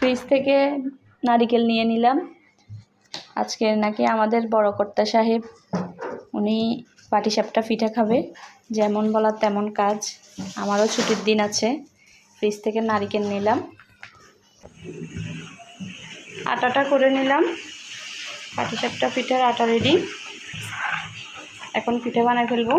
Fridge থেকে নারিকেল নিয়ে নিলাম। আজকে নাকি আমাদের বড় কর্তা সাহেব উনি পাটিসাপটা পিঠা খাবে, যেমন বলা তেমন কাজ। আমারও ছুটির দিন আছে। ফ্রিজ থেকে নারিকেল নিলাম, আটাটা করে নিলাম। পাটিসাপটা পিঠার আটা রেডি। এখন পিঠা বানায় ফেলবো।